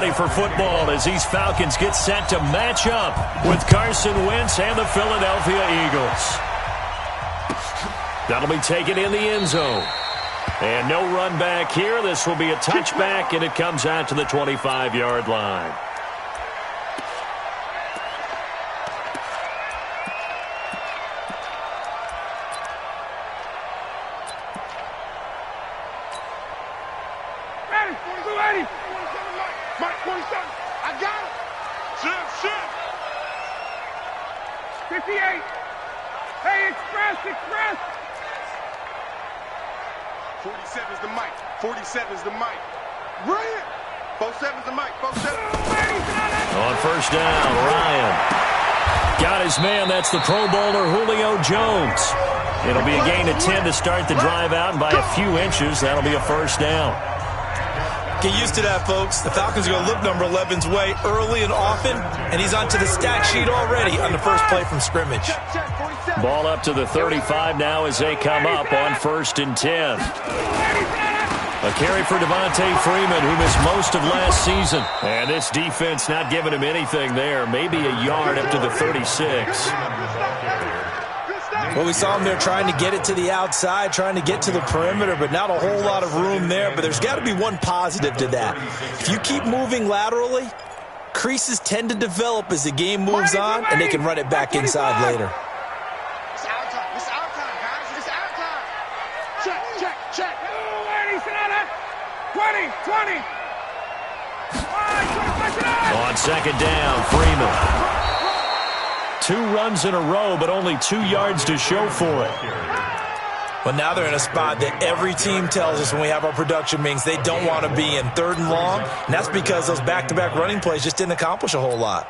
ready for football as these Falcons get set to match up with Carson Wentz and the Philadelphia Eagles. That'll be taken in the end zone. And no run back here. This will be a touchback, and it comes out to the 25-yard line. Mike, 27. I got it. Shit. 58. Hey, express. 47's the mic. 47's the mic. Brilliant. 47's the mic. 47. On first down, Ryan. Got his man. That's the Pro Bowler Julio Jones. It'll be a gain of 10 to start the drive out, and by a few inches, that'll be a first down. Get used to that, folks. The Falcons are going to look number 11's way early and often, and he's onto the stat sheet already on the first play from scrimmage. Ball up to the 35 now as they come up on first and 10. A carry for Devontae Freeman, who missed most of last season. And this defense not giving him anything there. Maybe a yard up to the 36. Well, we saw him there trying to get it to the outside, trying to get to the perimeter, but not a whole lot of room there. But there's got to be one positive to that. If you keep moving laterally, creases tend to develop as the game moves on, and they can run it back inside later. It's our time, guys. It's our time. Check. Oh, ladies, sit on it. 20. On second down, Freeman. 2 runs in a row, but only 2 yards to show for it. Well, now they're in a spot that every team tells us when we have our production meetings they don't want to be in, 3rd and long, and that's because those back-to-back running plays just didn't accomplish a whole lot.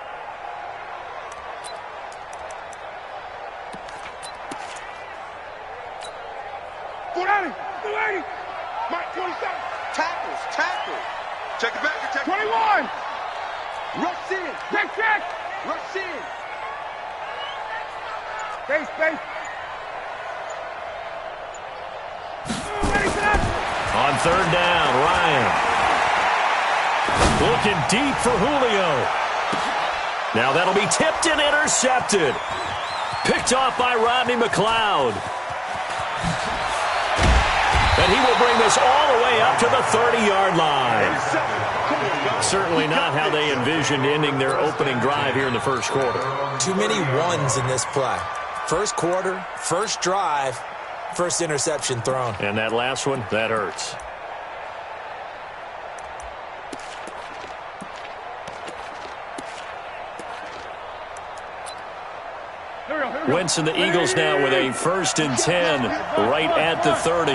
Mike, 27. Tackles. Check it back. 21. Rush in. Check. Rush in. Space. On 3rd down, Ryan. Looking deep for Julio. Now that'll be tipped and intercepted. Picked off by Rodney McLeod. And he will bring this all the way up to the 30-yard line. Certainly not how they envisioned ending their opening drive here in the first quarter. Too many ones in this play. First quarter, first drive, first interception thrown. And that last one, that hurts. Wentz and the Eagles now with a 1st and 10 right at the 30.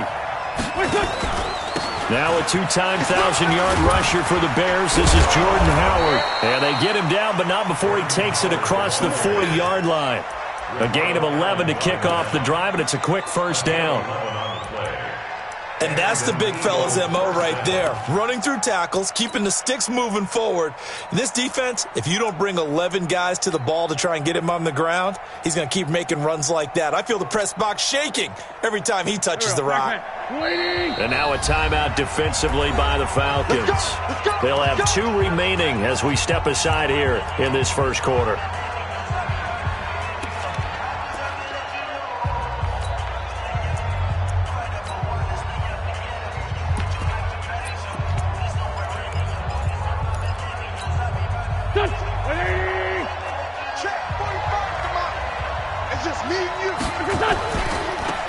Now a 2-time 1,000-yard rusher for the Bears. This is Jordan Howard. And they get him down, but not before he takes it across the 40-yard line. A gain of 11 to kick off the drive, and it's a quick first down. And that's the big fella's MO right there. Running through tackles, keeping the sticks moving forward. In this defense, if you don't bring 11 guys to the ball to try and get him on the ground, he's going to keep making runs like that. I feel the press box shaking every time he touches the rock. And now a timeout defensively by the Falcons. They'll have 2 remaining as we step aside here in this first quarter.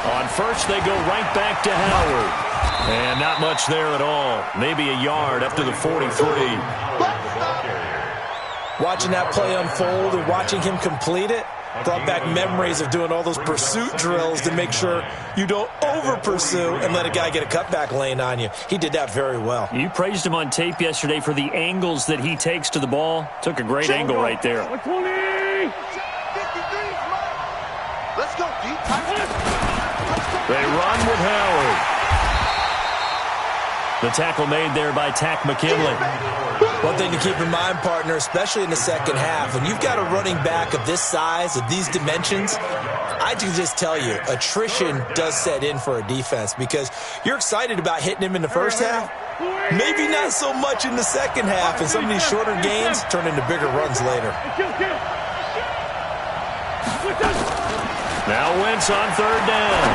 On first, they go right back to Howard. And not much there at all. Maybe a yard up to the 43. Watching that play unfold and watching him complete it brought back memories of doing all those pursuit drills to make sure you don't over-pursue and let a guy get a cutback lane on you. He did that very well. You praised him on tape yesterday for the angles that he takes to the ball. Took a great angle right there. Let's go, deep. They run with Howard. The tackle made there by Tack McKinley. One thing to keep in mind, partner, especially in the second half, when you've got a running back of this size, of these dimensions, I can just tell you, attrition does set in for a defense because you're excited about hitting him in the first half, Maybe not so much in the second half, and some of these shorter gains turn into bigger runs later. Now Wentz on third down.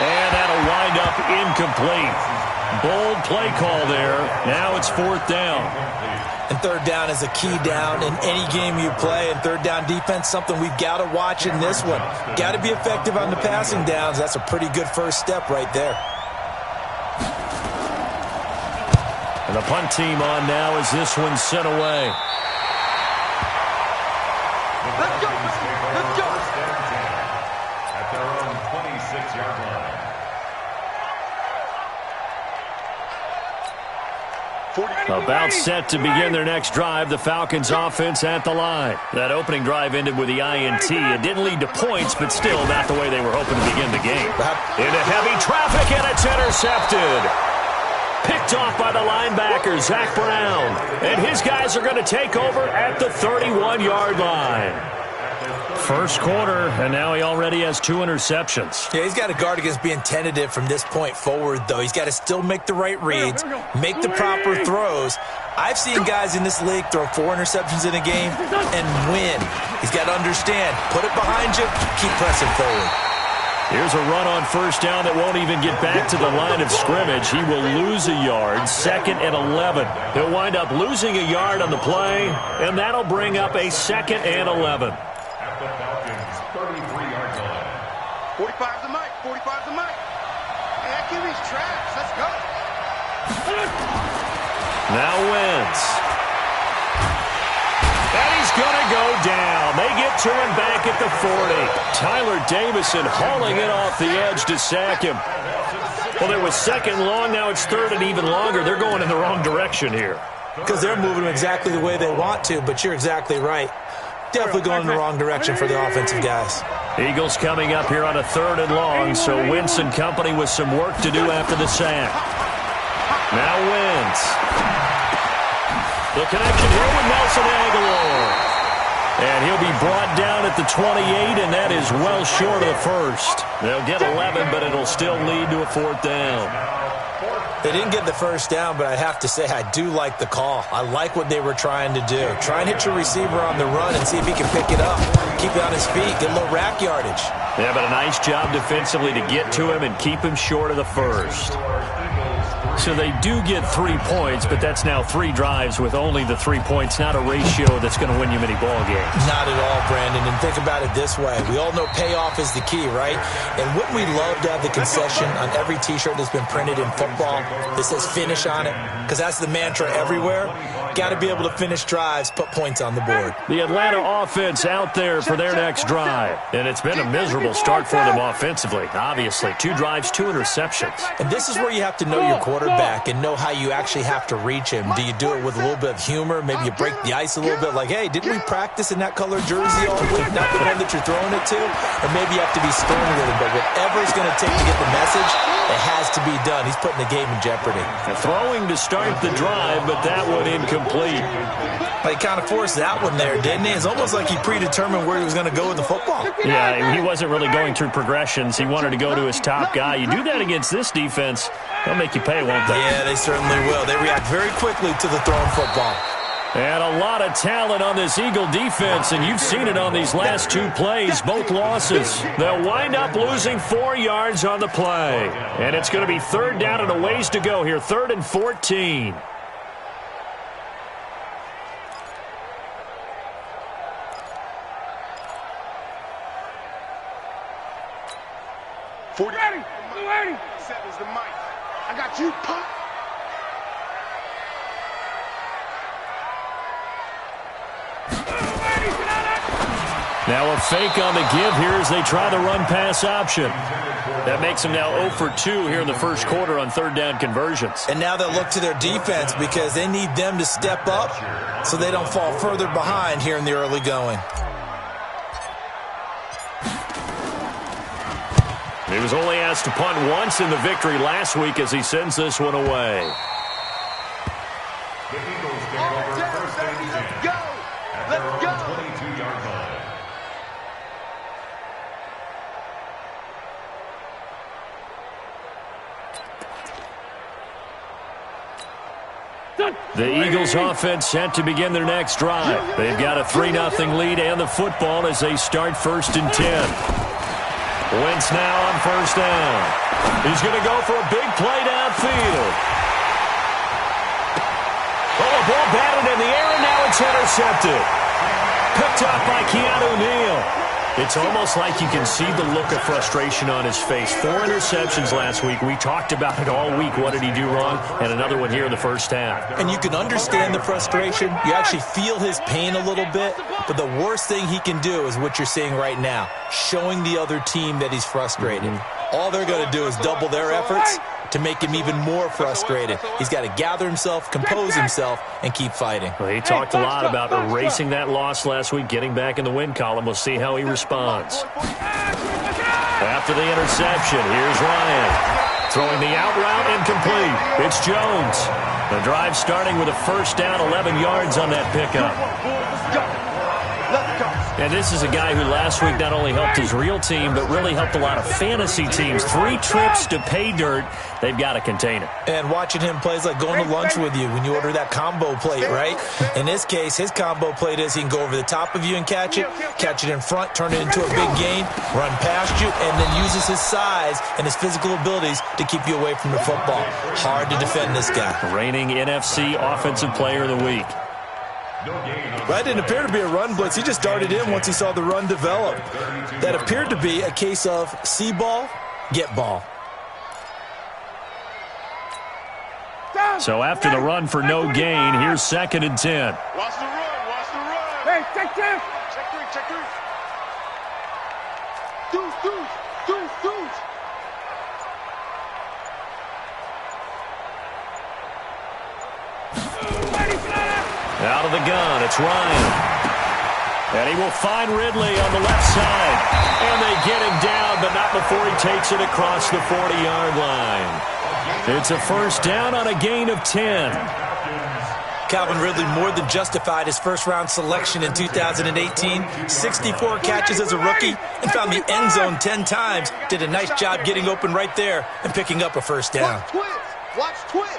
And that'll wind up incomplete. Bold play call there. Now it's fourth down. And third down is a key down in any game you play. And third down defense, something we've got to watch in this one. Got to be effective on the passing downs. That's a pretty good first step right there. And the punt team on now as this one's sent away. Let's go, let's go. At their own 26-yard line. About set to begin their next drive. The Falcons offense at the line. That opening drive ended with the INT. It didn't lead to points, but still not the way they were hoping to begin the game. Into heavy traffic, and it's intercepted. Picked off by the linebacker, Zach Brown. And his guys are going to take over at the 31-yard line. First quarter, and now he already has 2 interceptions. Yeah, he's got to guard against being tentative from this point forward, though. He's got to still make the right reads, make the proper throws. I've seen guys in this league throw 4 interceptions in a game and win. He's got to understand, put it behind you, keep pressing forward. Here's a run on first down that won't even get back to the line of scrimmage. He will lose a yard, 2nd and 11. He'll wind up losing a yard on the play, and that'll bring up a 2nd and 11. At the Falcons' 33-yard line. 45's the mic, 45's the mic. Hey, that QB's trash. Let's go. Now Wentz. And he's going to go down. They get to him back at the 40. Tyler Davison hauling it off the edge to sack him. Well, there was 2nd long. Now it's 3rd and even longer. They're going in the wrong direction here. Because they're moving exactly the way they want to, but you're exactly right. Definitely going in the wrong direction for the offensive guys. Eagles coming up here on a 3rd and long, so Wentz and company with some work to do after the sack. Now Wentz. The connection here with Nelson Aguilar. And he'll be brought down at the 28, and that is well short of the first. They'll get 11, but it'll still lead to a 4th down. They didn't get the first down, but I have to say I do like the call. I like what they were trying to do. Try and hit your receiver on the run and see if he can pick it up. Keep it on his feet, get a little rack yardage. Yeah, but a nice job defensively to get to him and keep him short of the first. So they do get 3 points, but that's now 3 drives with only the 3 points, not a ratio that's going to win you many ball games. Not at all, Brandon. And think about it this way. We all know payoff is the key, right? And wouldn't we love to have the concession on every T-shirt that's been printed in football that says finish on it? Because that's the mantra everywhere. Got to be able to finish drives, put points on the board. The Atlanta offense out there for their next drive. And it's been a miserable start for them offensively. Obviously, 2 drives, 2 interceptions. And this is where you have to know your quarterback and know how you actually have to reach him. Do you do it with a little bit of humor? Maybe you break the ice a little bit like, hey, didn't we practice in that color jersey all week? Not the one that you're throwing it to? Or maybe you have to be stern with him. But whatever it's going to take to get the message, it has to be done. He's putting the game in jeopardy. Throwing to start the drive, but that one incomplete. He kind of forced that one there, didn't he? It's almost like he predetermined where he was going to go with the football. Yeah, he wasn't really going through progressions. He wanted to go to his top guy. You do that against this defense, they'll make you pay, won't they? Yeah, they certainly will. They react very quickly to the thrown football. And a lot of talent on this Eagle defense, and you've seen it on these last 2 plays, both losses. They'll wind up losing 4 yards on the play. And it's going to be 3rd down and a ways to go here, 3rd and 14. Ready. 7's the mic. I got you, punk. Now a fake on the give here as they try the run-pass option. That makes them now 0 for 2 here in the first quarter on 3rd down conversions. And now they'll look to their defense because they need them to step up so they don't fall further behind here in the early going. He was only asked to punt once in the victory last week as he sends this one away. The Eagles take over first and 10 at their own 22-yard line. The Eagles offense set to begin their next drive. They've got a 3-0 lead and the football as they start 1st and 10. Wentz now on 1st down. He's going to go for a big play downfield. Oh, a ball batted in the air, and now it's intercepted. Picked up by Keanu Neal. It's almost like you can see the look of frustration on his face. 4 interceptions last week. We talked about it all week. What did he do wrong? And another one here in the first half. And you can understand the frustration. You actually feel his pain a little bit. But the worst thing he can do is what you're seeing right now, showing the other team that he's frustrated. All they're going to do is double their efforts to make him even more frustrated. He's got to gather himself, compose himself, and keep fighting. Well, he talked a lot about erasing that loss last week, getting back in the win column. We'll see how he responds. After the interception, here's Ryan. Throwing the out route, incomplete. It's Jones. The drive starting with a 1st down, 11 yards on that pickup. And this is a guy who last week not only helped his real team, but really helped a lot of fantasy teams. 3 trips to pay dirt. They've got to contain it. And watching him play is like going to lunch with you when you order that combo plate, right? In this case, his combo plate is he can go over the top of you and catch it in front, turn it into a big gain, run past you, and then uses his size and his physical abilities to keep you away from the football. Hard to defend this guy. Reigning NFC Offensive Player of the Week. That didn't appear to be a run blitz. He just darted in once he saw the run develop. That appeared to be a case of see ball, get ball. So after the run for no gain, here's 2nd and 10. Watch the run, watch the run. Hey, check 3. Check 3. Deuce. Out of the gun, it's Ryan. And he will find Ridley on the left side. And they get him down, but not before he takes it across the 40-yard line. It's a 1st down on a gain of 10. Calvin Ridley more than justified his first-round selection in 2018. 64 catches as a rookie and found the end zone 10 times. Did a nice job getting open right there and picking up a 1st down. Watch twins.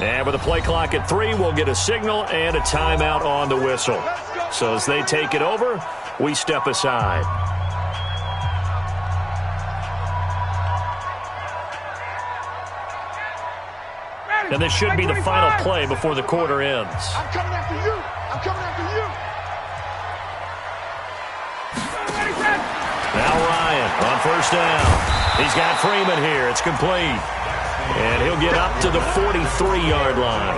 And with the play clock at 3, we'll get a signal and a timeout on the whistle. So as they take it over, we step aside. And this should be the final play before the quarter ends. I'm coming after you. Now Ryan on 1st down. He's got Freeman here. It's complete. And he'll get up to the 43-yard line.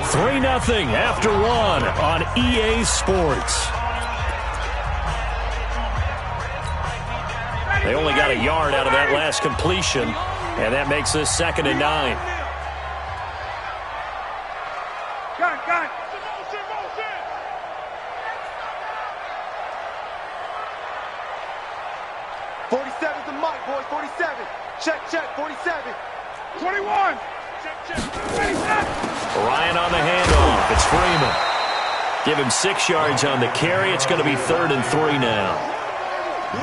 3-0 after 1 on EA Sports. They only got a yard out of that last completion, and that makes this 2nd and 9. Got. 47's the mic, boys. 47. Check. 47. 21. Check. Ryan on the handoff. It's Freeman. Give him 6 yards on the carry. It's going to be 3rd and 3 now.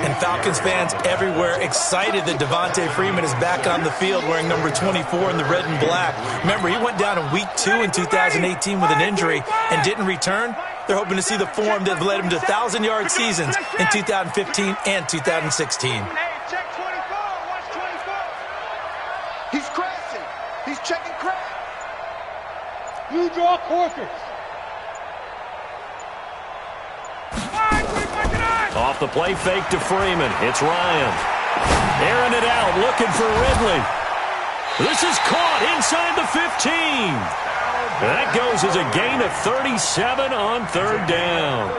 And Falcons fans everywhere excited that Devontae Freeman is back on the field wearing number 24 in the red and black. Remember, he went down in week 2 in 2018 with an injury and didn't return. They're hoping to see the form that led him to 1,000-yard seasons in 2015 and 2016. Check 24. Watch 24. He's crashing. He's checking crash. You draw quarters. Off the play fake to Freeman. It's Ryan. Airing it out, looking for Ridley. This is caught inside the 15. That goes as a gain of 37 on 3rd down.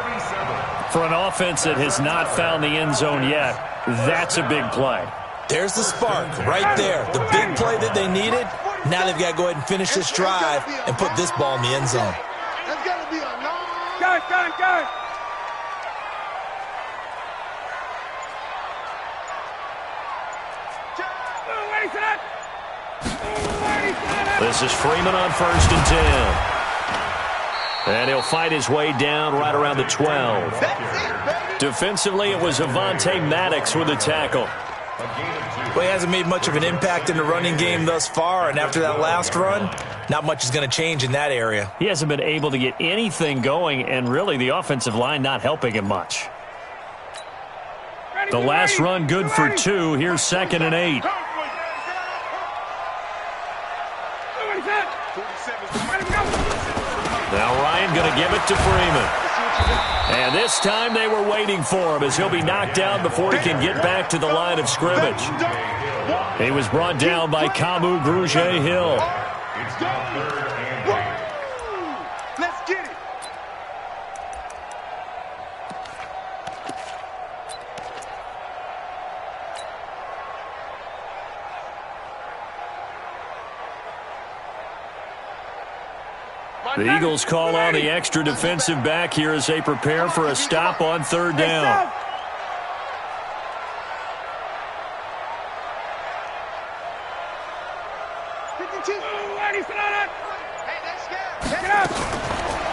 For an offense that has not found the end zone yet, that's a big play. There's the spark right there. The big play that they needed. Now they've got to go ahead and finish this drive and put this ball in the end zone. That's got to be a long. Gun. This is Freeman on 1st and 10. And he'll fight his way down right around the 12. That's it, baby. Defensively, it was Avonte Maddox with the tackle. Well, he hasn't made much of an impact in the running game thus far, and after that last run, not much is going to change in that area. He hasn't been able to get anything going, and really the offensive line not helping him much. The last run good for 2. Here's 2nd and 8. Now Ryan going to give it to Freeman. And this time they were waiting for him as he'll be knocked down before he can get back to the line of scrimmage. He was brought down by Kamu Grugier-Hill. Let's get it. The Eagles call on the extra defensive back here as they prepare for a stop on 3rd down.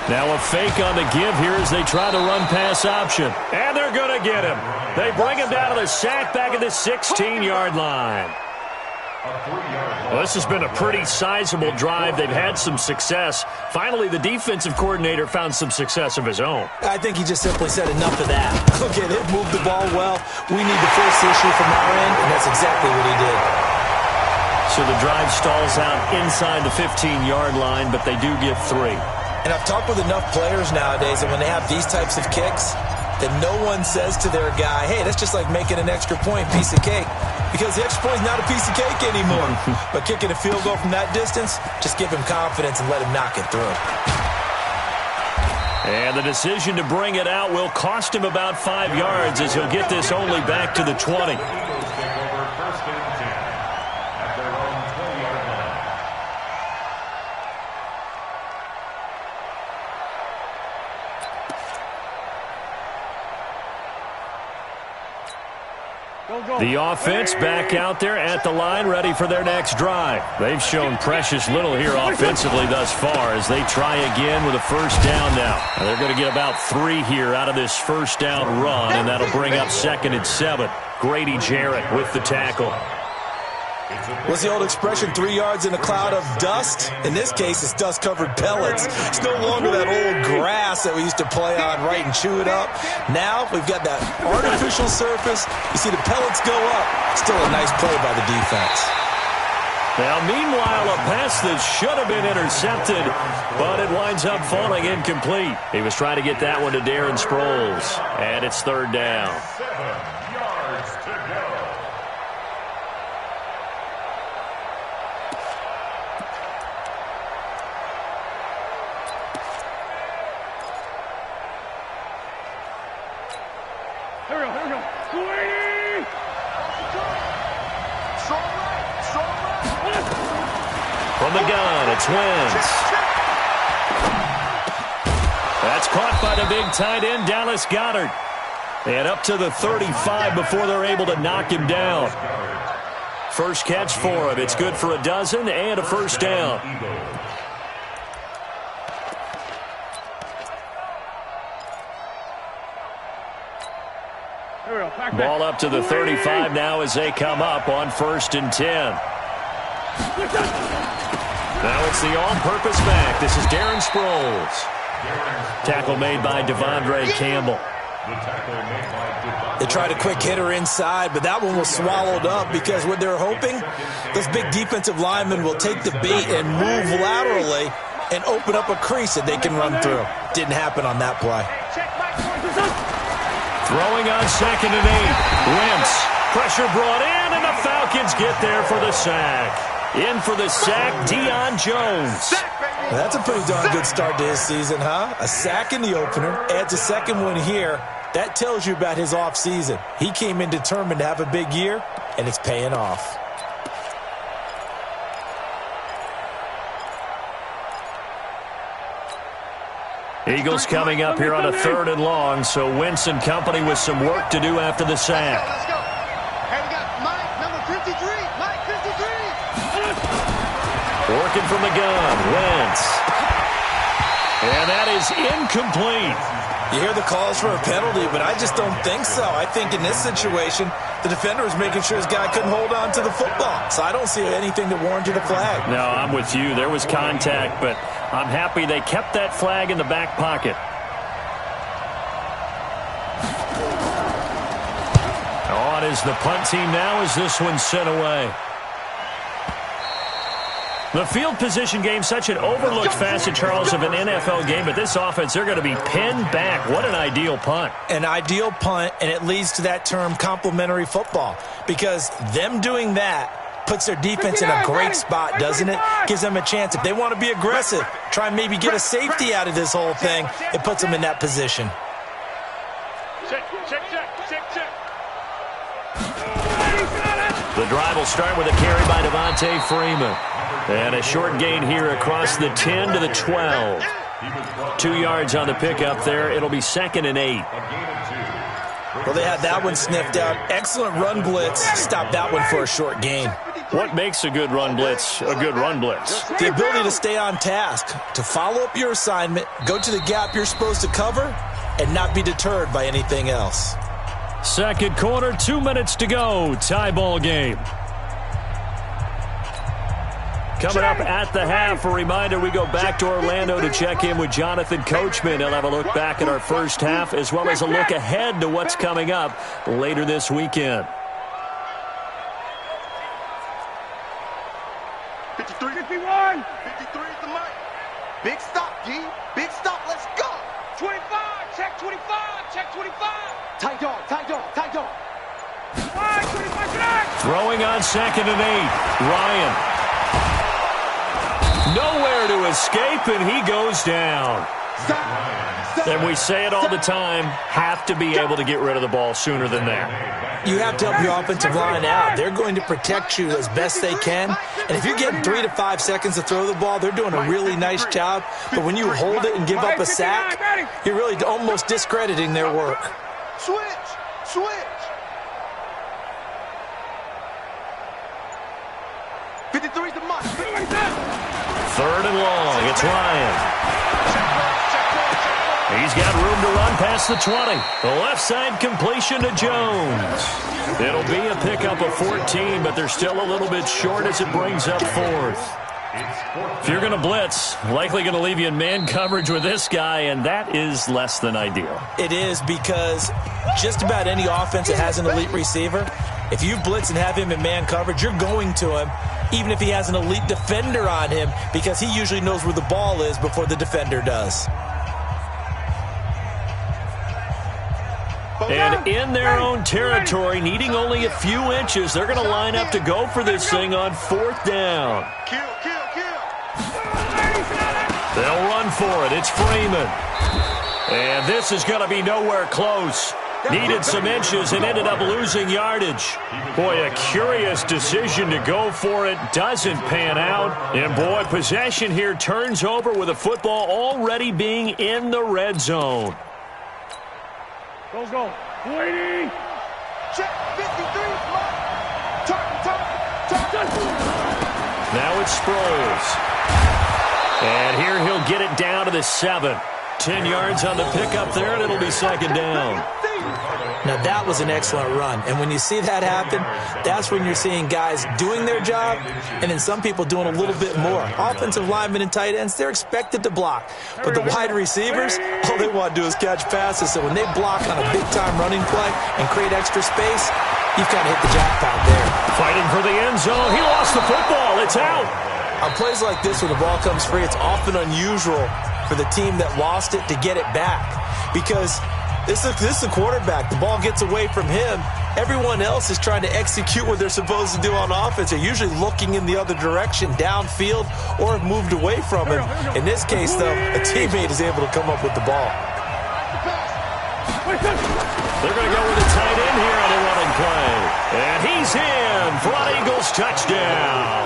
Now a fake on the give here as they try to run pass option. And they're going to get him. They bring him down to the sack back at the 16-yard line. Well, this has been a pretty sizable drive. They've had some success. Finally, the defensive coordinator found some success of his own. I think he just simply said enough of that. Okay, they've moved the ball well. We need to force the issue from our end, and that's exactly what he did. So the drive stalls out inside the 15-yard line, but they do get 3. And I've talked with enough players nowadays that when they have these types of kicks, that no one says to their guy, hey, that's just like making an extra point, piece of cake. Because the extra point is not a piece of cake anymore. But kicking a field goal from that distance, just give him confidence and let him knock it through. And the decision to bring it out will cost him about 5 yards as he'll get this only back to the 20. The offense back out there at the line, ready for their next drive. They've shown precious little here offensively thus far as they try again with a 1st down now. They're going to get about 3 here out of this 1st down run, and that'll bring up 2nd and 7. Grady Jarrett with the tackle. What's the old expression, 3 yards in a cloud of dust? In this case, it's dust-covered pellets. It's no longer that old grass that we used to play on, right, and chew it up. Now we've got that artificial surface. You see the pellets go up. Still a nice play by the defense. Now, meanwhile, a pass that should have been intercepted, but it winds up falling incomplete. He was trying to get that one to Darren Sproles, and it's 3rd down. 7 yards to go. From the gun, it's Wentz. That's caught by the big tight end, Dallas Goedert. And up to the 35 before they're able to knock him down. First catch for him. It's good for a dozen and a 1st down. Ball up to the 35 now as they come up on 1st and 10. Now it's the all-purpose back. This is Darren Sproles. Tackle made by Devondre Campbell. They tried a quick hitter inside, but that one was swallowed up because what they're hoping, those big defensive linemen will take the bait and move laterally and open up a crease that they can run through. Didn't happen on that play. Throwing on 2nd and 8. Wentz. Pressure brought in, and the Falcons get there for the sack. In for the sack, Deion Jones. Well, that's a pretty darn good start to his season, huh? A sack in the opener, adds a 2nd one here. That tells you about his offseason. He came in determined to have a big year, and it's paying off. Eagles coming up here on a 3rd and long, so Wentz and company with some work to do after the sack. Let's go. Hey, we got Mike, number 53. Mike, 53. Working from the gun, Wentz. And that is incomplete. You hear the calls for a penalty, but I just don't think so. I think in this situation, the defender was making sure his guy couldn't hold on to the football. So I don't see anything that warranted a flag. No, I'm with you. There was contact, but I'm happy they kept that flag in the back pocket. On is the punt team now as this one's sent away. The field position game, such an overlooked facet, Charles, of an NFL game. But this offense, they're going to be pinned back. What an ideal punt. An ideal punt, and it leads to that term complementary football. Because them doing that puts their defense in a great spot, doesn't it? Gives them a chance. If they want to be aggressive, try and maybe get a safety out of this whole thing, it puts them in that position. Check. The drive will start with a carry by Devontae Freeman. And a short gain here across the 10 to the 12. 2 yards on the pickup there. It'll be 2nd and 8. Well, they had that one sniffed out. Excellent run blitz. Stop that one for a short gain. What makes a good run blitz a good run blitz? The ability to stay on task, to follow up your assignment, go to the gap you're supposed to cover, and not be deterred by anything else. Second quarter, 2 minutes to go. Tie ball game. Coming up at the half, a reminder, we go back to Orlando to check in with Jonathan Coachman. He'll have a look back at our first half as well as a look ahead to what's coming up later this weekend. 53, 51. 53 is the mic. Big stop, G. Big stop. Let's go. 25. Check 25. Check 25. Tight dog. Throwing on 2nd and 8. Ryan. Nowhere to escape, and he goes down. And we say it all the time, have to be able to get rid of the ball sooner than that. You have to help your offensive line out. They're going to protect you as best they can. And if you're getting 3 to 5 seconds to throw the ball, they're doing a really nice job. But when you hold it and give up a sack, you're really almost discrediting their work. Switch. 53's the mark. 3rd and long. It's Ryan. He's got room to run past the 20. The left side completion to Jones. It'll be a pickup of 14, but they're still a little bit short as it brings up 4th. If you're going to blitz, likely going to leave you in man coverage with this guy, and that is less than ideal. It is, because just about any offense that has an elite receiver, if you blitz and have him in man coverage, you're going to him, even if he has an elite defender on him, because he usually knows where the ball is before the defender does. And in their own territory, needing only a few inches, they're going to line up to go for this thing on 4th down. Kill. They'll run for it. It's Freeman. And this is going to be nowhere close. Needed some inches and ended up losing yardage. Boy, a curious decision to go for it. Doesn't pan out. And, boy, possession here turns over with a football already being in the red zone. Go. Waiting. Check 53. Turn. Now it's Sproles. And here he'll get it down to the 7. 10 yards on the pickup there, and it'll be 2nd down. Now, that was an excellent run. And when you see that happen, that's when you're seeing guys doing their job and then some people doing a little bit more. Offensive linemen and tight ends, they're expected to block. But the wide receivers, all they want to do is catch passes. So when they block on a big-time running play and create extra space, you've kind of hit the jackpot there. Fighting for the end zone. He lost the football. It's out. On plays like this, when the ball comes free, it's often unusual for the team that lost it to get it back, because this is a quarterback. The ball gets away from him. Everyone else is trying to execute what they're supposed to do on offense. They're usually looking in the other direction, downfield, or have moved away from him. In this case, though, a teammate is able to come up with the ball. They're going to go with a tight end here on the running play. And he's in for an Eagles touchdown.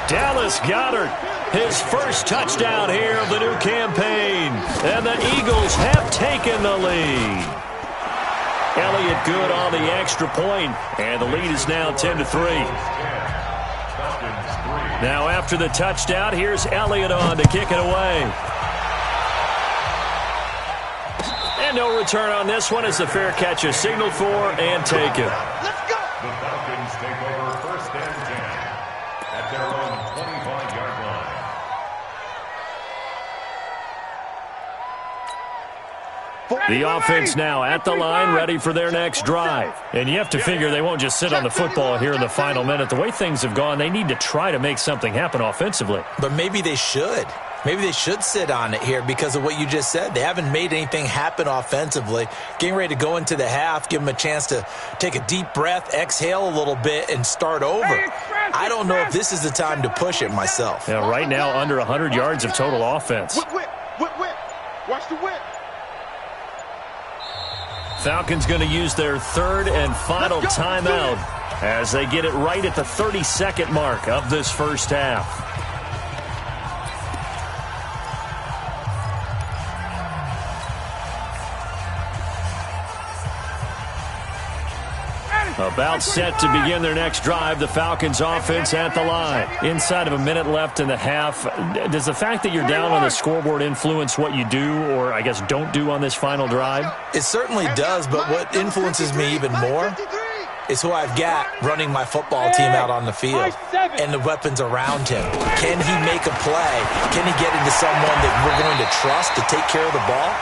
Dallas Goedert, his first touchdown here of the new campaign. And the Eagles have taken the lead. Elliott good on the extra point, and the lead is now 10-3. Now after the touchdown, here's Elliott on to kick it away. And no return on this one as the fair catch is signaled for and taken. Let's go. The Falcons take over 1st and 10 at their own 25-yard line. The offense now at the line, ready for their next drive. And you have to figure they won't just sit on the football here in the final minute. The way things have gone, they need to try to make something happen offensively. But maybe they should. Maybe they should sit on it here because of what you just said. They haven't made anything happen offensively. Getting ready to go into the half, give them a chance to take a deep breath, exhale a little bit, and start over. I don't know if this is the time to push it myself. Yeah, right now, under 100 yards of total offense. Whip, whip, whip, whip. Watch the whip. Falcons going to use their third and final timeout as they get it right at the 32nd mark of this first half. About set to begin their next drive, the Falcons offense at the line. Inside of a minute left in the half, does the fact that you're down on the scoreboard influence what you do or, I guess, don't do on this final drive? It certainly does, but what influences me even more is who I've got running my football team out on the field and the weapons around him. Can he make a play? Can he get into someone that we're going to trust to take care of the ball?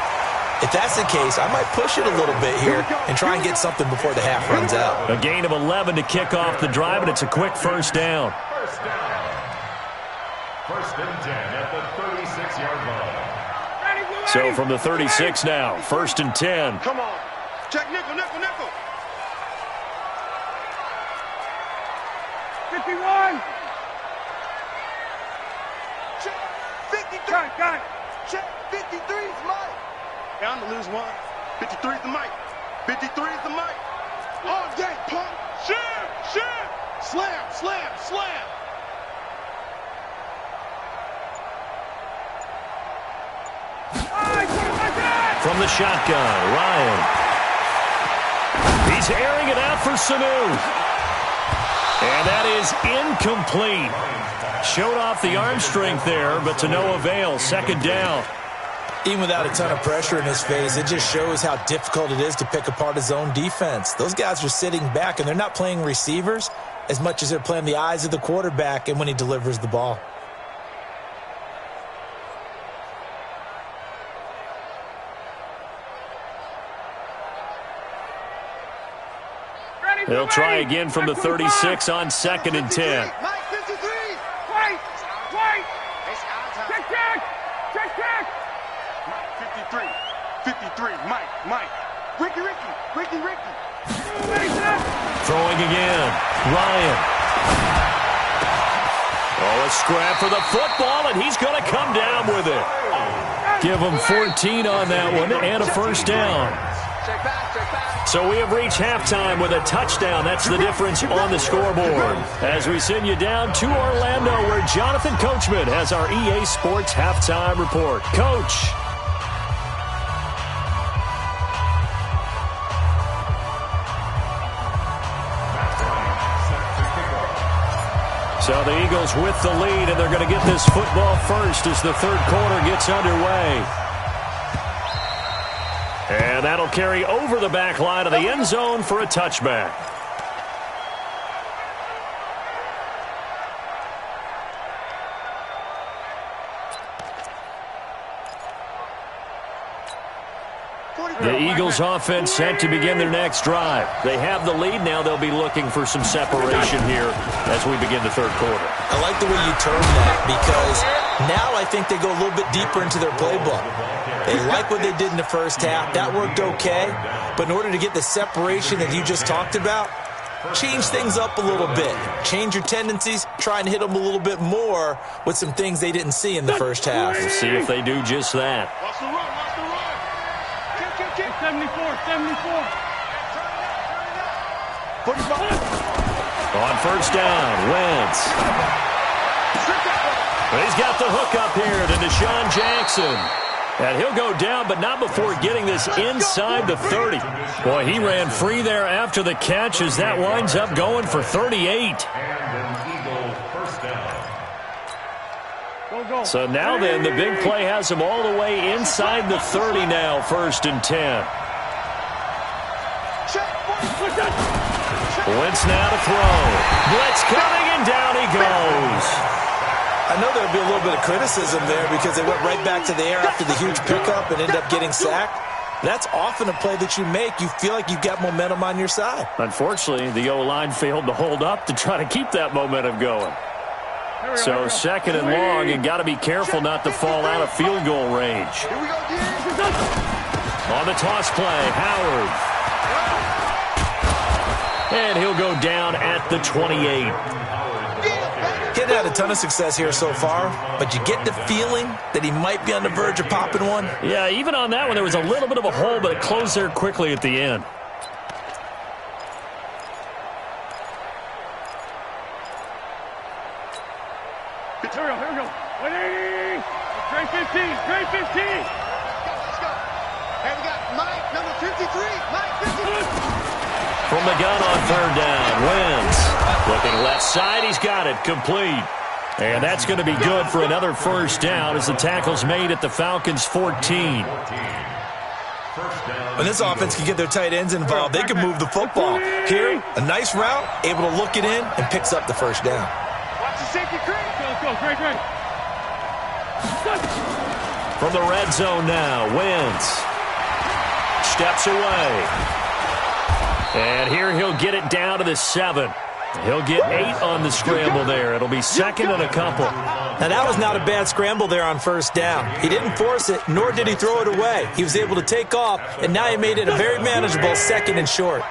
If that's the case, I might push it a little bit here and try and get something before the half runs out. A gain of 11 to kick off the drive, and it's a quick first down. First down. 1st and 10 at the 36-yard line. So from the 36 now, 1st and 10. Come on. Check nickel, nickel, nickel. 51. Check 53. Got it. Check 53's Mike. Bound to lose one. 53's the Mike. 53's the Mike. All day, pump. Sham, sham. Slam, slam, slam. From the shotgun, Ryan. He's airing it out for Sanu. And that is incomplete. Showed off the arm strength there, but to no avail. 2nd down. Even without a ton of pressure in his face, it just shows how difficult it is to pick apart his own defense. Those guys are sitting back, and they're not playing receivers as much as they're playing the eyes of the quarterback and when he delivers the ball. They'll try again from the 36 on 2nd and 10. Mike 53. Wait. Check, check. Check, check. Mike 53. Mike. Ricky. Throwing again. Ryan. Oh, a scrap for the football, and he's going to come down with it. Give him 14 on that one and a first down. So we have reached halftime with a touchdown. That's the difference on the scoreboard. As we send you down to Orlando, where Jonathan Coachman has our EA Sports halftime report. Coach. So the Eagles with the lead, and they're going to get this football first as the 3rd quarter gets underway. And that'll carry over the back line of the end zone for a touchback. The Eagles offense set to begin their next drive. They have the lead now. They'll be looking for some separation here as we begin the 3rd quarter. I like the way you term that because now I think they go a little bit deeper into their playbook. They like what they did in the first half. That worked okay. But in order to get the separation that you just talked about, change things up a little bit. Change your tendencies. Try and hit them a little bit more with some things they didn't see in the first half. We'll see if they do just that. Watch the run. 74. 45. On first down, Wentz. He's got the hook up here to Deshaun Jackson. And he'll go down, but not before getting this inside the 30. Boy, he ran free there after the catch as that winds up going for 38. And an Eagle first down. So now then, the big play has them all the way inside the 30 now, 1st and 10. Wentz now to throw. Blitz coming, and down he goes. I know there'll be a little bit of criticism there because they went right back to the air after the huge pickup and ended up getting sacked. That's often a play that you make. You feel like you've got momentum on your side. Unfortunately, the O-line failed to hold up to try to keep that momentum going. So 2nd and long, and got to be careful not to fall out of field goal range. On the toss play, Howard. And he'll go down at the 28. He's had a ton of success here so far, but you get the feeling that he might be on the verge of popping one. Yeah, even on that one, there was a little bit of a hole, but it closed there quickly at the end. Here we go. 180. Trey 15. Trey 15. Let's go. And we got Mike, number 53. Mike 53. From the gun on 3rd down, Wentz. Looking left side, he's got it, complete. And that's going to be good for another 1st down as the tackle's made at the Falcons' 14. When this offense can get their tight ends involved, they can move the football. Here, a nice route, able to look it in, and picks up the 1st down. Watch the safety, Craig. Let's go, Craig. From the red zone now, Wentz steps away. And here he'll get it down to the 7. He'll get 8 on the scramble there. It'll be 2nd and a couple. Now, that was not a bad scramble there on 1st down. He didn't force it, nor did he throw it away. He was able to take off, and now he made it a very manageable 2nd and short.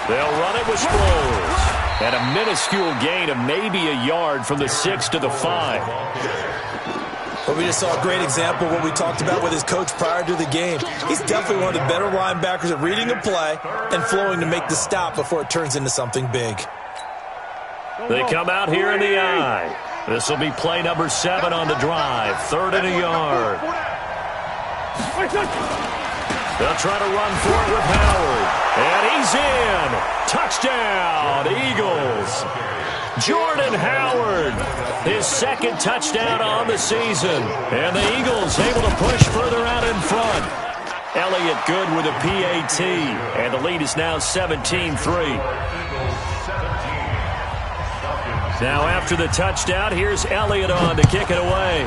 They'll run it with Sproles. And a minuscule gain of maybe a yard from the 6 to the 5. But we just saw a great example of what we talked about with his coach prior to the game. He's definitely one of the better linebackers at reading a play and flowing to make the stop before it turns into something big. They come out here in the eye. This will be play number 7 on the drive. 3rd and a yard. They'll try to run for it with Howard. And he's in. Touchdown, Eagles. Jordan Howard, his 2nd touchdown on the season. And the Eagles able to push further out in front. Elliott good with a PAT. And the lead is now 17-3. Now after the touchdown, here's Elliott on to kick it away.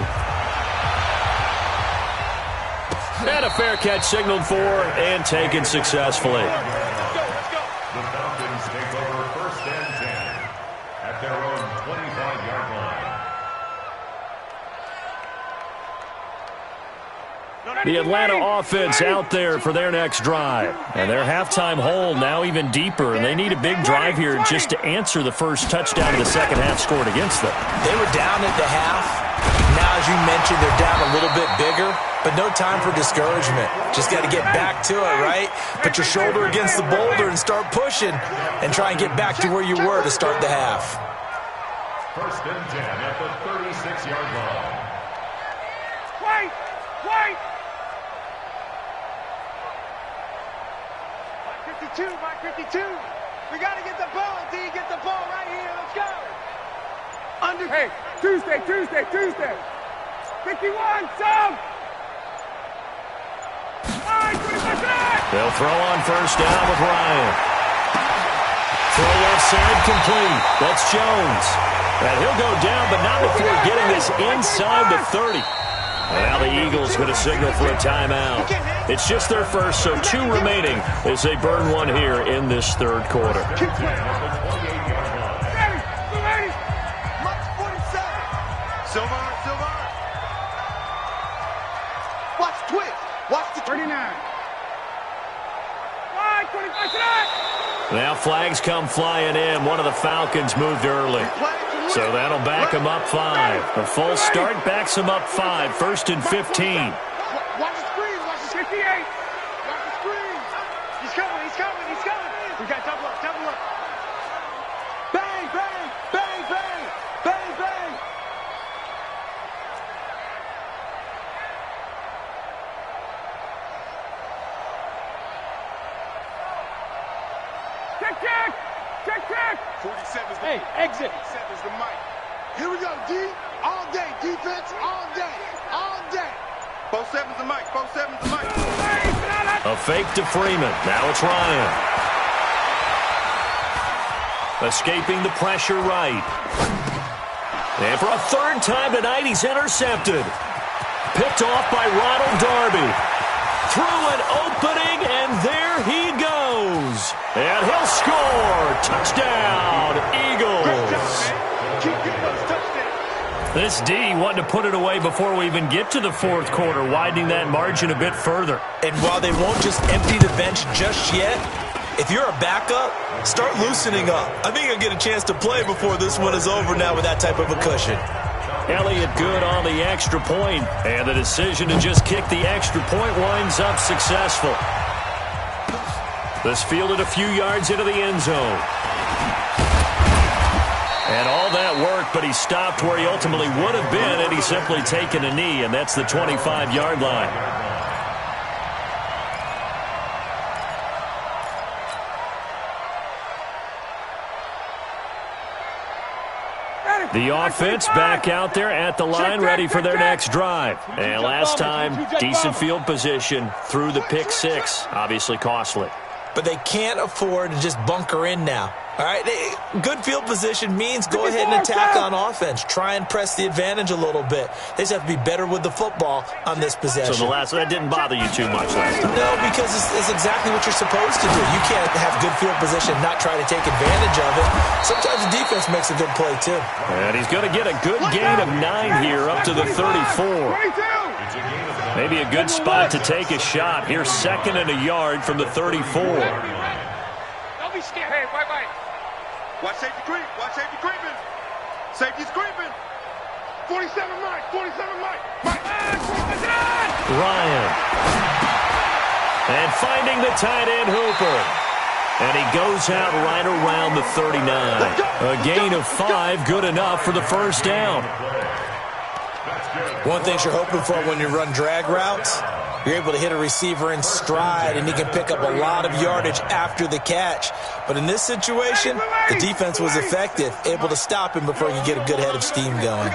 And a fair catch signaled for and taken successfully. The Falcons take over 1st and 10 at their own 25-yard line. The Atlanta offense out there for their next drive. And their halftime hole now even deeper. And they need a big drive here just to answer the first touchdown of the 2nd half scored against them. They were down at the half. Now, as you mentioned, they're down a little bit bigger. But no time for discouragement. Just got to get back to it, right? Put your shoulder against the boulder and start pushing and try and get back to where you were to start the half. 1st and 10 at the 36-yard line. Wait! Mike 52, Mike 52. We got to get the ball, D. Get the ball right here. Let's go. Hey, Tuesday. 51, sub. They'll throw on 1st down with Ryan. Throw left side complete. That's Jones. And he'll go down, but not before getting this inside the 30. Now the Eagles going to signal for a timeout. It's just their first, so 2 remaining as they burn one here in this 3rd quarter. Silver. Watch the twist. Watch the 39. Wide, 25 tonight. Now flags come flying in. One of the Falcons moved early. So that'll back him up 5. The full start backs him up 5. 1st and 15. Watch the screen. Watch the 58. Watch the screen. He's coming. We got double up. Bang. Kick. Check. 47's the exit. 47's the mic. Here we go, D. All day. Defense, all day. All day. 47's the mic. 47's the mic. A fake to Freeman. Now it's Ryan. Escaping the pressure right. And for a third time tonight, he's intercepted. Picked off by Ronald Darby. Through an opening, and there he goes. And he'll score. Touchdown, Eagles. Keep getting those touchdowns. This D wanting to put it away before we even get to the fourth quarter, widening that margin a bit further. And while they won't just empty the bench just yet, if you're a backup, start loosening up. I think you'll get a chance to play before this one is over now with that type of a cushion. Elliott good on the extra point, and the decision to just kick the extra point winds up successful. This fielded a few yards into the end zone. And all that worked, but he stopped where he ultimately would have been had he simply taken a knee, and that's the 25-yard line. The offense back out there at the line, ready for their next drive. And last time, decent field position through the pick six. Obviously costly. But they can't afford to just bunker in now. All right, good field position means go ahead and attack on offense. Try and press the advantage a little bit. They just have to be better with the football on this possession. So that didn't bother you too much last time? No, because it's exactly what you're supposed to do. You can't have good field position and not try to take advantage of it. Sometimes the defense makes a good play, too. And he's going to get a good gain of 9 here up to the 34. Maybe a good spot to take a shot. Here's second and a yard from the 34. Don't be scared. Hey, wait. Watch safety creep. Watch safety creeping. Safety's creeping. 47 Mike. 47 Mike. Ryan. And finding the tight end Hooper. And he goes out right around the 39. A gain of 5, good enough for the first down. One thing you're hoping for when you run drag routes, you're able to hit a receiver in stride, and he can pick up a lot of yardage after the catch. But in this situation, the defense was effective, able to stop him before he could get a good head of steam going.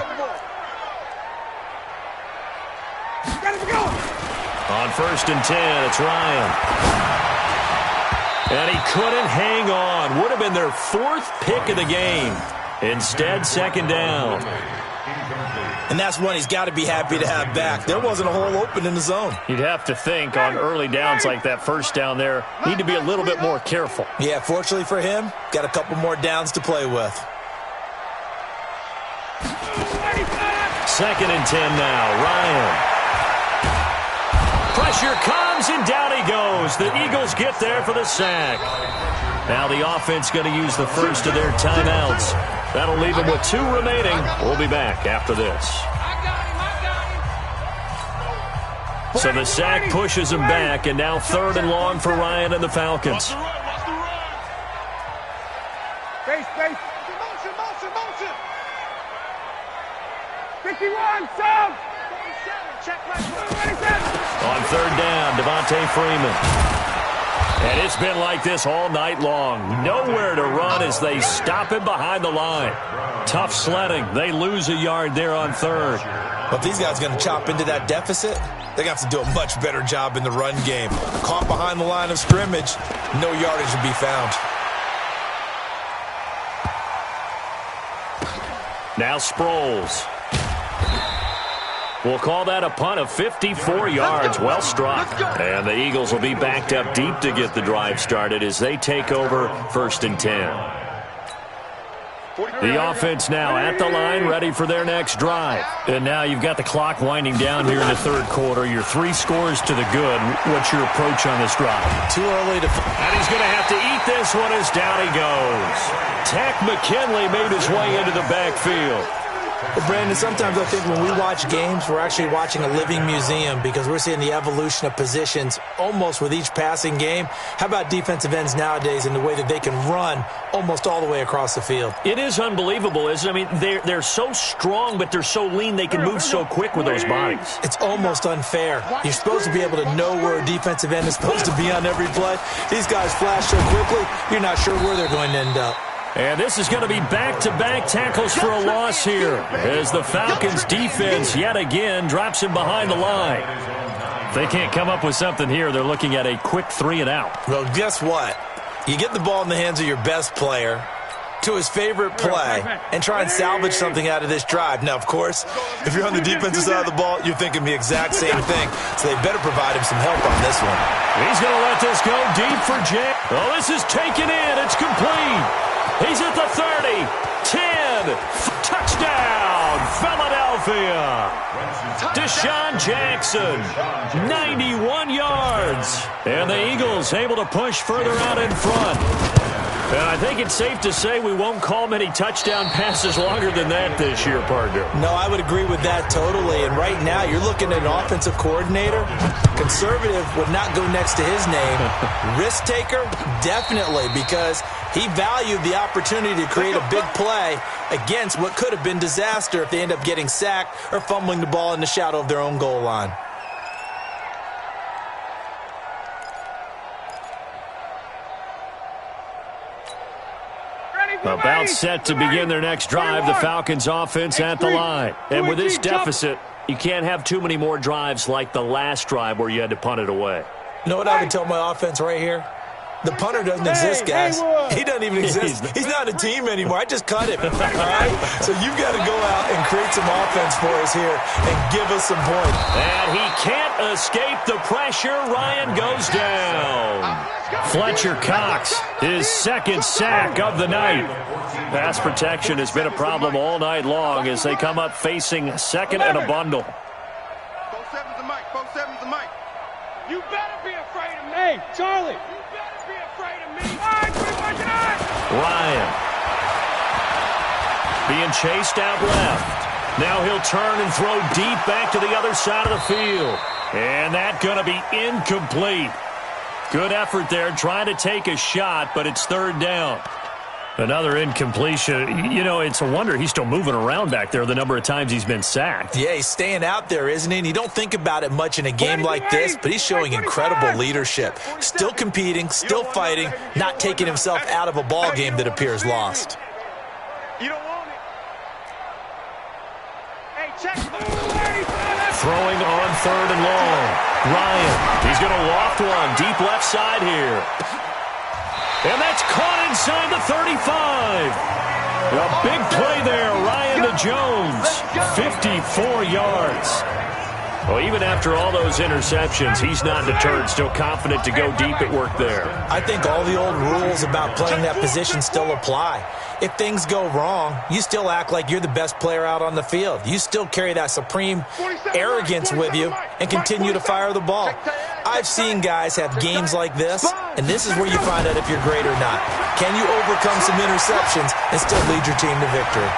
On first and 10, it's Ryan. And he couldn't hang on. Would have been their 4th pick of the game. Instead, second down. And that's one he's got to be happy to have back. There wasn't a hole open in the zone. You'd have to think on early downs like that first down there, need to be a little bit more careful. Yeah, fortunately for him, got a couple more downs to play with. Second and 10 now, Ryan. Pressure comes, and down he goes. The Eagles get there for the sack. Now the offense going to use the first of their timeouts. That'll leave them with 2 remaining. We'll be back after this. So the sack pushes him back, and now 3rd and long for Ryan and the Falcons. Space. Motion. 51, sub. 47, check right. On 3rd down, Devontae Freeman. And it's been like this all night long. Nowhere to run as they stop him behind the line. Tough sledding. They lose a yard there on 3rd. But these guys are going to chop into that deficit. They're going to have to do a much better job in the run game. Caught behind the line of scrimmage, no yardage to be found. Now Sproles. We'll call that a punt of 54 yards. Well struck. And the Eagles will be backed up deep to get the drive started as they take over 1st and 10. The offense now at the line, ready for their next drive. And now you've got the clock winding down here in the 3rd quarter. You're 3 scores to the good. What's your approach on this drive? Too early to... And he's going to have to eat this one as down he goes. Tack McKinley made his way into the backfield. Well, Brandon, sometimes I think when we watch games, we're actually watching a living museum because we're seeing the evolution of positions almost with each passing game. How about defensive ends nowadays and the way that they can run almost all the way across the field? It is unbelievable, isn't it? I mean, they're so strong, but they're so lean, they can move so quick with those bodies. It's almost unfair. You're supposed to be able to know where a defensive end is supposed to be on every play. These guys flash so quickly, you're not sure where they're going to end up. And this is going to be back-to-back tackles for a loss here as the Falcons' defense yet again drops him behind the line. If they can't come up with something here, they're looking at a quick 3-and-out. Well, guess what? You get the ball in the hands of your best player to his favorite play and try and salvage something out of this drive. Now, of course, if you're on the defensive side of the ball, you're thinking the exact same thing, so they better provide him some help on this one. He's going to let this go deep for Jay. Oh, this is taken in. It's complete. He's at the 30, 10, touchdown, Philadelphia. Deshaun Jackson, 91 yards. And the Eagles able to push further out in front. And I think it's safe to say we won't call many touchdown passes longer than that this year, partner. No, I would agree with that totally. And right now, you're looking at an offensive coordinator. Conservative would not go next to his name. Risk taker, definitely, because he valued the opportunity to create a big play against what could have been disaster if they end up getting sacked or fumbling the ball in the shadow of their own goal line. About set to begin their next drive, the Falcons offense at the line. And with this deficit, you can't have too many more drives like the last drive where you had to punt it away. You know what I would tell my offense right here? The punter doesn't exist, guys. He doesn't even exist. He's not a team anymore. I just cut him. All right? So you've got to go out and create some offense for us here and give us some points. And he can't escape the pressure. Ryan goes down. Fletcher Cox, his second sack of the night. Pass protection has been a problem all night long as they come up facing second and a bundle. 4-7's the mic. 4-7's the mic. You better be afraid of me, Charlie. You better be afraid of me. All right, Ryan being chased out left. Now he'll turn and throw deep back to the other side of the field. And that's going to be incomplete. Good effort there, trying to take a shot, but it's third down. Another incompletion. You know, it's a wonder he's still moving around back there the number of times he's been sacked. Yeah, he's staying out there, isn't he? And you don't think about it much in a game like this, but he's showing incredible leadership. Still competing, still fighting, not taking himself out of a ball game that appears lost. You don't want it. Hey, check. Throwing on third and long. Ryan, he's going to loft one deep left side here. And that's caught inside the 35. A big play there, Ryan to Jones. 54 yards. Well, even after all those interceptions, he's not deterred, still confident to go deep at work there. I think all the old rules about playing that position still apply. If things go wrong, you still act like you're the best player out on the field. You still carry that supreme arrogance with you and continue to fire the ball. I've seen guys have games like this, and this is where you find out if you're great or not. Can you overcome some interceptions and still lead your team to victory?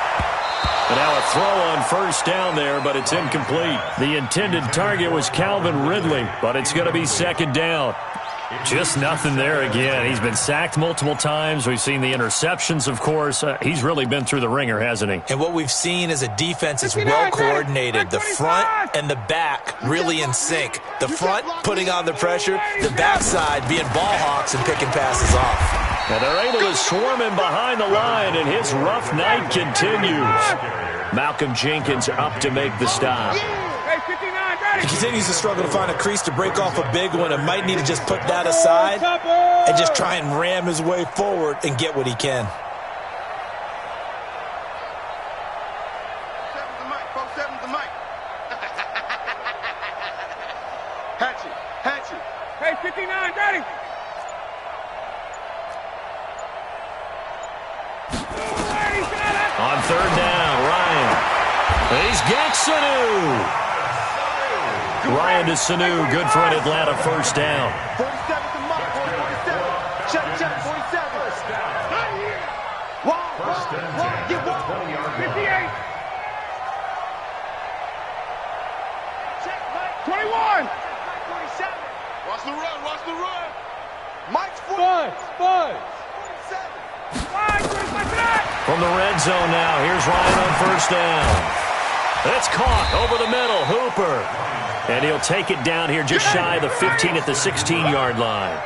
And now a throw on first down there, but it's incomplete. The intended target was Calvin Ridley, but it's going to be second down. Just nothing there again. He's been sacked multiple times. We've seen the interceptions, of course. He's really been through the ringer, hasn't he? And what we've seen is a defense is well coordinated. The front and the back really in sync. The front putting on the pressure, the backside being ball hawks and picking passes off. And they're able to swarm him behind the line, and his rough night continues. Malcolm Jenkins up to make the stop. He continues to struggle to find a crease to break off a big one and might need to just put that aside and just try and ram his way forward and get what he can. 4-7's the mic. 4-7's the mic. Hatchet. Hatchet. Hey, 59, ready. On third down, Ryan. He's got Sanu. Ryan to Sanu, good for an Atlanta first down. 47's the mic. 47. Check, check, 47. Get one. 58. Watch the run. Watch the run. Mike's Spud. From the red zone now, here's Ryan on first down. It's caught over the middle, Hooper. And he'll take it down here just shy of the 15 at the 16-yard line.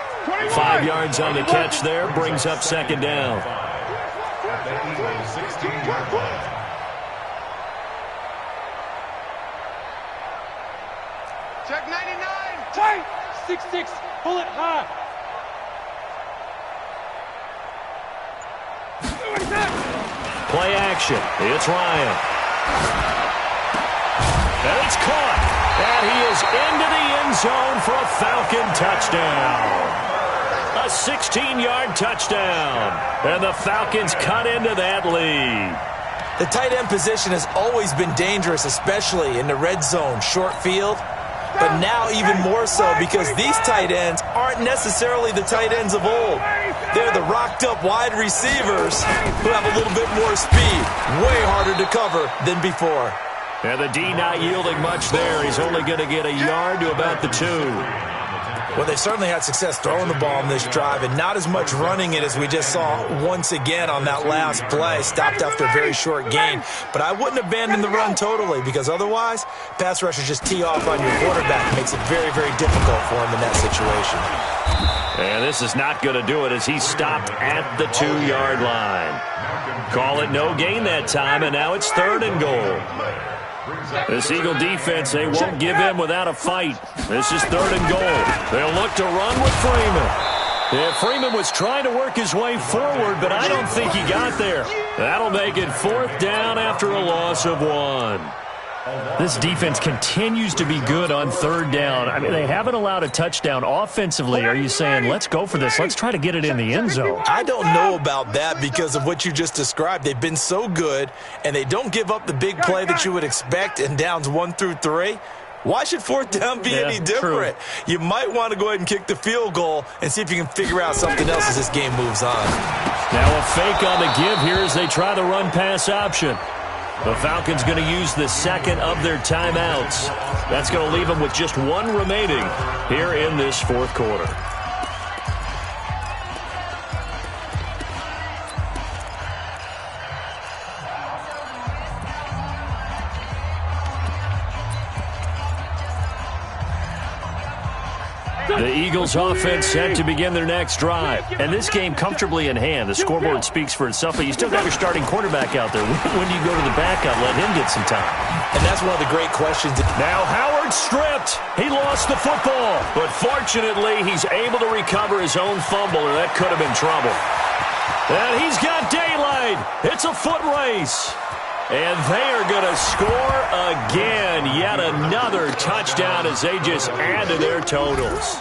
5 yards on the catch there, brings up second down. At the Eagles' 16-yard line. Check 99. Tight. 6-6. Pull it high. Play action. It's Ryan. And it's caught. And he is into the end zone for a Falcon touchdown. A 16-yard touchdown. And the Falcons cut into that lead. The tight end position has always been dangerous, especially in the red zone, short field. But now even more so because these tight ends aren't necessarily the tight ends of old. They're the rocked-up wide receivers who have a little bit more speed. Way harder to cover than before. And the D not yielding much there. He's only going to get a yard to about the 2. Well, they certainly had success throwing the ball in this drive and not as much running it as we just saw once again on that last play. Stopped after a very short gain. But I wouldn't abandon the run totally because otherwise, pass rushers just tee off on your quarterback. It makes it very, very difficult for him in that situation. And this is not going to do it as he stopped at the 2-yard line. Call it no gain that time, and now it's 3rd and goal. This Eagle defense, they won't give in without a fight. This is 3rd and goal. They'll look to run with Freeman. Yeah, Freeman was trying to work his way forward, but I don't think he got there. That'll make it 4th down after a loss of 1. This defense continues to be good on 3rd down. I mean, they haven't allowed a touchdown. Offensively, are you saying, let's go for this, let's try to get it in the end zone? I don't know about that because of what you just described. They've been so good, and they don't give up the big play that you would expect in downs 1 through 3. Why should 4th down be any different? True. You might want to go ahead and kick the field goal and see if you can figure out something else as this game moves on. Now a fake on the give here as they try the run-pass option. The Falcons going to use the second of their timeouts. That's going to leave them with just 1 remaining here in this 4th quarter. The Eagles offense set to begin their next drive. And this game comfortably in hand. The scoreboard speaks for itself, but you still got your starting quarterback out there. When do you go to the backup? Let him get some time. And that's one of the great questions. Now Howard stripped. He lost the football. But fortunately, he's able to recover his own fumble, or that could have been trouble. And he's got daylight. It's a foot race. And they are going to score again. Yet another touchdown as they just add to their totals.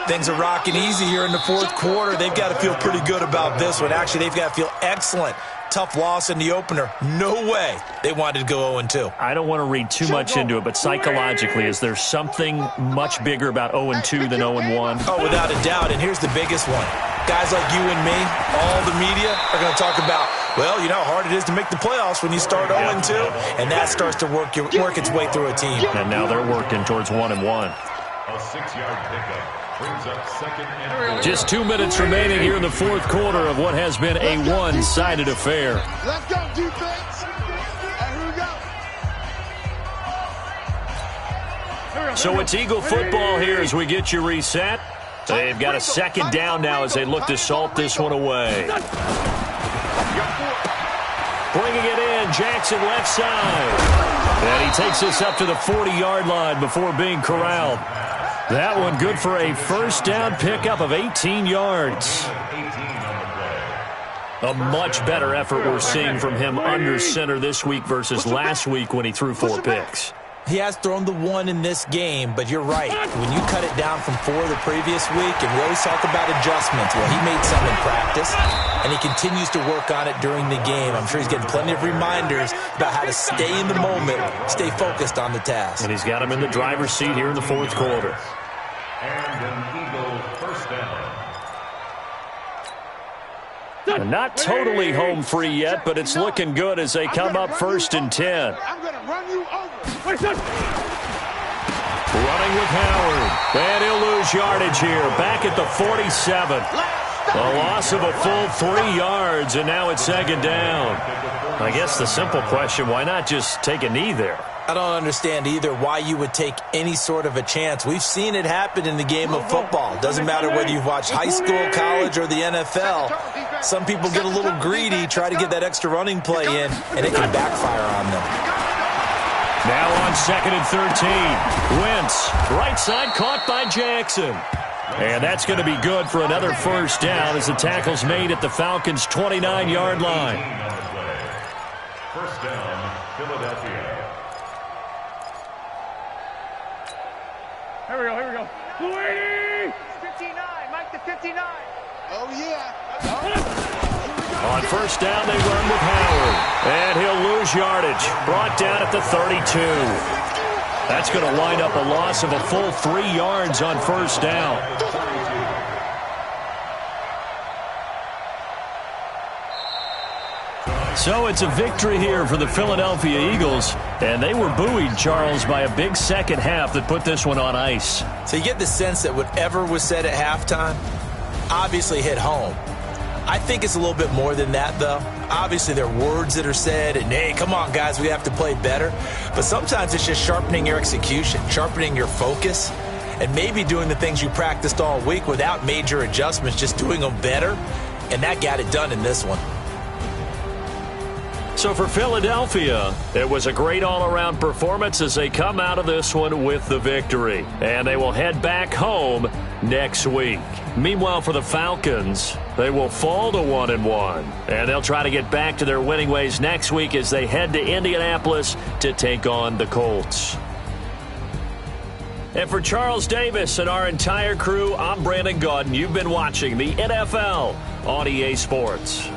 Things are rocking easy here in the 4th quarter. They've got to feel pretty good about this one. Actually, they've got to feel excellent. Tough loss in the opener. No way they wanted to go 0-2. I don't want to read too much into it, but psychologically, is there something much bigger about 0-2 than 0-1? Oh, without a doubt. And here's the biggest one. Guys like you and me, all the media, are going to talk about, well, you know how hard it is to make the playoffs when you start 0-2, and that starts to work its way through a team. And now they're working towards 1-1. A 6-yard pickup brings up 2nd and goal. Just 2 minutes remaining here in the 4th quarter of what has been a one-sided affair. Let's go, defense. And here we go. So it's Eagle football here as we get you reset. They've got a 2nd down now as they look to salt this one away. Bringing it in, Jackson left side. And he takes this up to the 40-yard line before being corralled. That one good for a 1st down pickup of 18 yards. A much better effort we're seeing from him under center this week versus last week when he threw 4 picks. He has thrown the 1 in this game, but you're right. When you cut it down from 4 the previous week, and we always talk about adjustments, well, he made some in practice, and he continues to work on it during the game. I'm sure he's getting plenty of reminders about how to stay in the moment, stay focused on the task. And he's got him in the driver's seat here in the 4th quarter. And an Eagle 1st down. And not totally home free yet, but it's looking good as they come up 1st and 10. I'm going to run you over. Running with Howard. And he'll lose yardage here. Back at the 47. A loss of a full 3 yards, and now it's second down. I guess the simple question, why not just take a knee there? I don't understand either why you would take any sort of a chance. We've seen it happen in the game of football. Doesn't matter whether you've watched high school, college, or the NFL. Some people get a little greedy, try to get that extra running play in, and it can backfire on them. Now on 2nd and 13. Wentz, right side, caught by Jackson. And that's going to be good for another first down as the tackle's made at the Falcons' 29-yard line. First down, Philadelphia. Here we go. Louis! 59, Mike the 59. Oh, yeah. On first down, they run with Howard. And he'll lose yardage. Brought down at the 32. That's going to wind up a loss of a full 3 yards on first down. So it's a victory here for the Philadelphia Eagles. And they were buoyed, Charles, by a big second half that put this one on ice. So you get the sense that whatever was said at halftime obviously hit home. I think it's a little bit more than that, though. Obviously, there are words that are said, and, hey, come on, guys, we have to play better. But sometimes it's just sharpening your execution, sharpening your focus, and maybe doing the things you practiced all week without major adjustments, just doing them better. And that got it done in this one. So for Philadelphia, it was a great all-around performance as they come out of this one with the victory. And they will head back home next week. Meanwhile, for the Falcons, they will fall to 1-1. And they'll try to get back to their winning ways next week as they head to Indianapolis to take on the Colts. And for Charles Davis and our entire crew, I'm Brandon Gaudin. You've been watching the NFL on EA Sports.